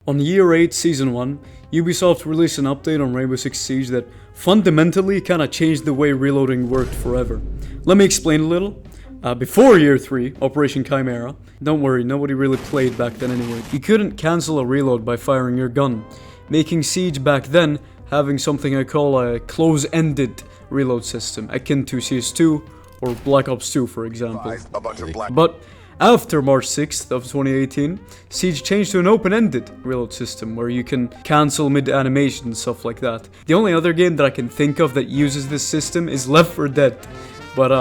On Year 8 Season 1, Ubisoft released an update on Rainbow Six Siege that fundamentally kinda changed the way reloading worked forever. Let me explain a little. Before Year 3, Operation Chimera, don't worry, nobody really played back then anyway, you couldn't cancel a reload by firing your gun, making Siege back then having something I call a close-ended reload system, akin to CS2 or Black Ops 2 for example. But after March 6th of 2018, Siege changed to an open-ended reload system where you can cancel mid-animation and stuff like that. The only other game that I can think of that uses this system is Left 4 Dead, but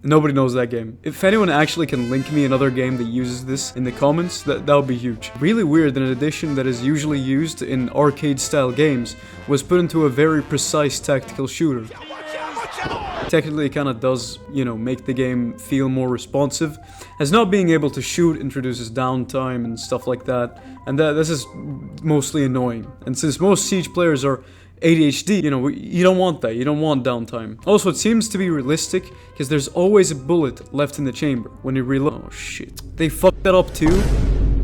nobody knows that game. If anyone actually can link me another game that uses this in the comments, that would be huge. Really weird that an addition that is usually used in arcade-style games was put into a very precise tactical shooter. Technically, it kind of does, make the game feel more responsive, as not being able to shoot introduces downtime and stuff like that, and this is mostly annoying. And since most Siege players are ADHD, you don't want that, you don't want downtime. Also, it seems to be realistic, because there's always a bullet left in the chamber when you reload. Oh shit. They fucked that up too?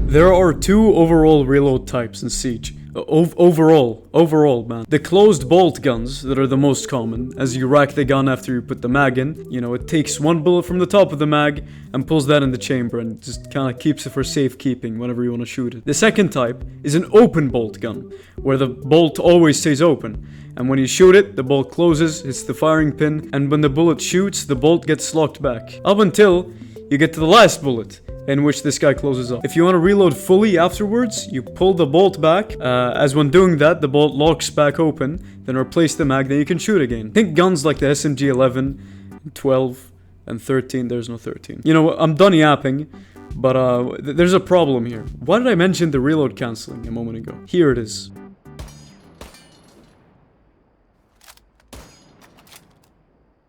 There are two overall reload types in Siege. Overall, man. The closed bolt guns that are the most common, as you rack the gun after you put the mag in. It takes one bullet from the top of the mag and pulls that in the chamber and just kind of keeps it for safekeeping whenever you want to shoot it. The second type is an open bolt gun, where the bolt always stays open. And when you shoot it, the bolt closes, hits the firing pin, and when the bullet shoots, the bolt gets locked back. Up until you get to the last bullet, in which this guy closes up. If you want to reload fully afterwards, you pull the bolt back, as when doing that, the bolt locks back open, then replace the mag, then you can shoot again. Think guns like the SMG 11, 12, and 13, there's no 13. I'm done yapping, but there's a problem here. Why did I mention the reload cancelling a moment ago? Here it is.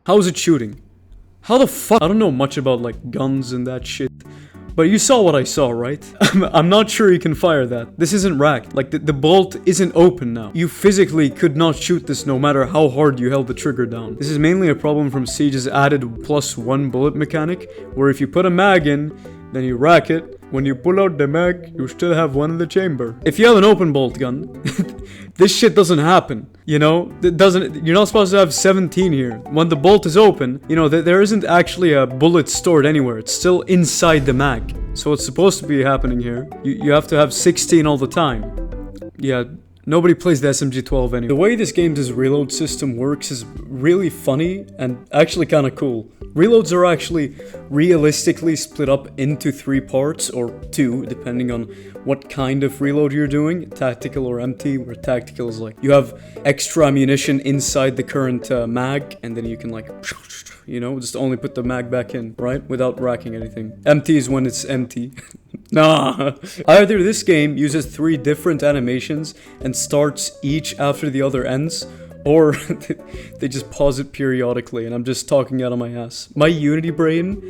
How is it shooting? How the fuck? I don't know much about like guns and that shit. But you saw what I saw, right? I'm not sure you can fire that. This isn't racked. Like, the bolt isn't open now. You physically could not shoot this no matter how hard you held the trigger down. This is mainly a problem from Siege's added +1 bullet mechanic, where if you put a mag in, then you rack it. When you pull out the mag, you still have one in the chamber. If you have an open bolt gun, this shit doesn't happen. You're not supposed to have 17 here. When the bolt is open, there isn't actually a bullet stored anywhere. It's still inside the mag. So what's supposed to be happening here, you have to have 16 all the time. Yeah, nobody plays the SMG-12 anyway. The way this game's reload system works is really funny and actually kind of cool. Reloads are actually realistically split up into 3 parts, or 2, depending on what kind of reload you're doing, tactical or empty, where tactical is like, you have extra ammunition inside the current mag, and then you can like, just only put the mag back in, right? Without racking anything. Empty is when it's empty. Nah. Either this game uses 3 different animations and starts each after the other ends, or they just pause it periodically, and I'm just talking out of my ass. My Unity brain,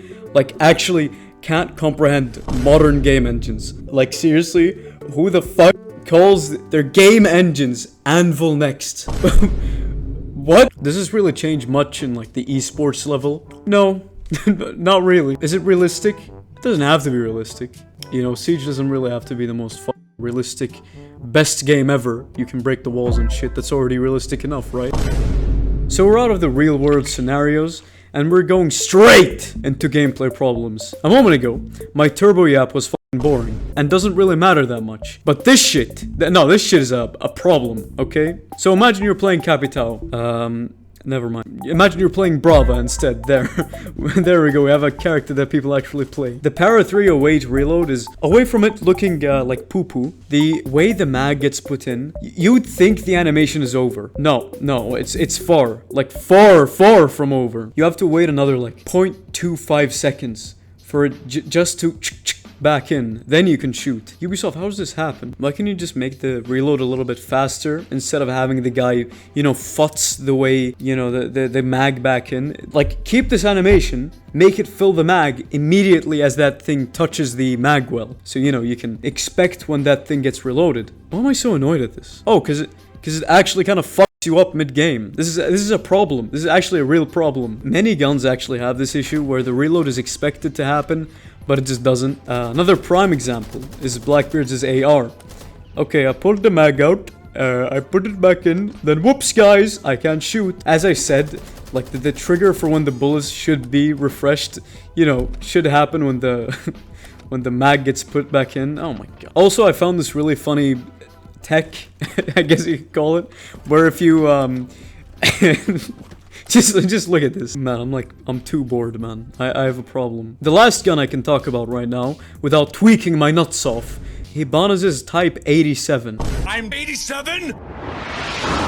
actually can't comprehend modern game engines. Seriously, who the fuck calls their game engines Anvil Next? What? Does this really change much in, the esports level? No, not really. Is it realistic? It doesn't have to be realistic. Siege doesn't really have to be the most realistic, best game ever. You can break the walls and shit. That's already realistic enough, right? So we're out of the real world scenarios, and we're going straight into gameplay problems. A moment ago, my turbo yap was fucking boring, and doesn't really matter that much. But this shit, this shit is a problem, okay? So imagine you're playing Capitao. Never mind. Imagine you're playing Brava instead. There. There we go. We have a character that people actually play. The Para 308 reload is, away from it looking like poo-poo, the way the mag gets put in, you'd think the animation is over. No, it's far from over. You have to wait another 0.25 seconds for it just to back in, then you can shoot. Ubisoft, how does this happen? Why can't you just make the reload a little bit faster instead of having the guy, futz the way, the mag back in? Keep this animation, make it fill the mag immediately as that thing touches the mag well. So, you can expect when that thing gets reloaded. Why am I so annoyed at this? Oh, because it actually kind of fucks you up mid-game. This is a problem. This is actually a real problem. Many guns actually have this issue where the reload is expected to happen, but it just doesn't. Another prime example is Blackbeard's AR. Okay, I pulled the mag out. I put it back in. Then whoops, guys, I can't shoot. As I said, like the trigger for when the bullets should be refreshed, you know, should happen when the when the mag gets put back in. Oh my god. Also, I found this really funny tech, I guess you could call it, where if you just look at this. Man, I'm too bored, man. I have a problem. The last gun I can talk about right now, without tweaking my nuts off, Hibana's Type 87. I'm 87?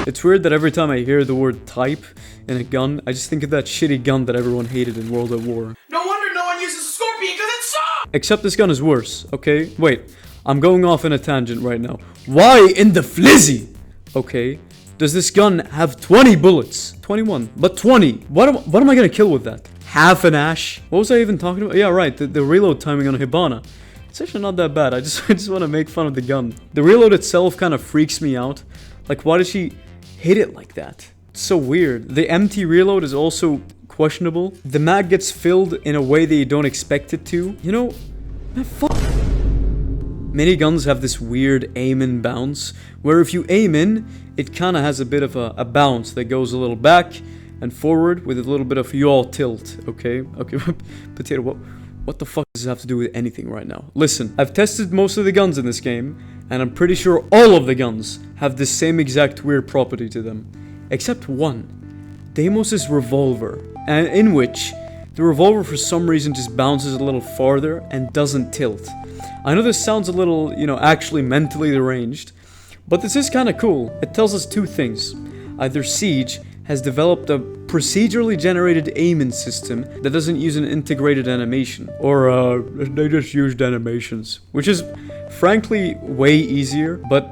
It's weird that every time I hear the word type in a gun, I just think of that shitty gun that everyone hated in World at War. No wonder no one uses a scorpion, because it sucks! Except this gun is worse, okay? Wait, I'm going off in a tangent right now. Why in the flizzy? Okay, does this gun have 20 bullets? 21, but 20. What am I gonna kill with that? Half an ash? What was I even talking about? Yeah, right, the reload timing on a Hibana. It's actually not that bad. I just want to make fun of the gun. The reload itself kind of freaks me out. Like, why did she hit it like that? It's so weird. The empty reload is also questionable. The mag gets filled in a way that you don't expect it to. You know, man, fuck. Miniguns have this weird aim in bounce, where if you aim in, it kind of has a bit of a bounce that goes a little back and forward with a little bit of yaw tilt. Okay, Potato, what the fuck does this have to do with anything right now? Listen, I've tested most of the guns in this game, and I'm pretty sure all of the guns have the same exact weird property to them. Except one. Deimos' revolver, and in which the revolver for some reason just bounces a little farther and doesn't tilt. I know this sounds a little, you know, actually mentally deranged, but this is kind of cool. It tells us two things. Either Siege has developed a procedurally generated aiming system that doesn't use an integrated animation, or they just used animations, which is frankly way easier, but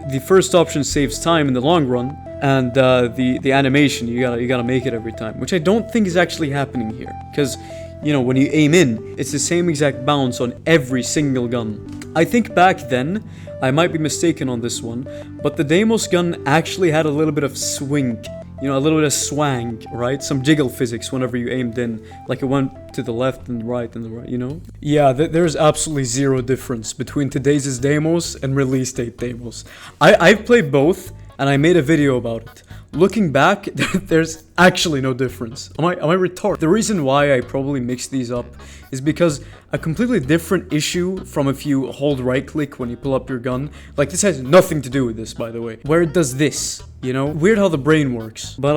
the first option saves time in the long run, and the animation, you gotta make it every time, which I don't think is actually happening here, because, you know, when you aim in, it's the same exact bounce on every single gun. I think back then, I might be mistaken on this one, but the Deimos gun actually had a little bit of swing. You know, a little bit of swang, right? Some jiggle physics whenever you aimed in. Like it went to the left and right and the right, you know? Yeah, there's absolutely zero difference between today's Deimos and release date Deimos. I've played both, and I made a video about it. Looking back, there's actually no difference. Am I retarded? The reason why I probably mixed these up is because a completely different issue from if you hold right click when you pull up your gun. Like, this has nothing to do with this, by the way. Where it does this, you know? Weird how the brain works. But,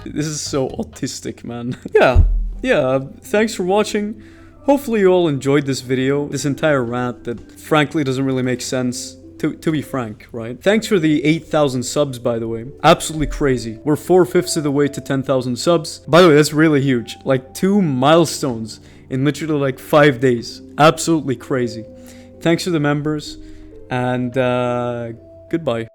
this is so autistic, man. Yeah, thanks for watching. Hopefully you all enjoyed this video, this entire rant that frankly doesn't really make sense. To be frank, right? Thanks for the 8,000 subs, by the way. Absolutely crazy. We're 4/5 of the way to 10,000 subs. By the way, that's really huge. Like 2 milestones in literally like 5 days. Absolutely crazy. Thanks to the members, and goodbye.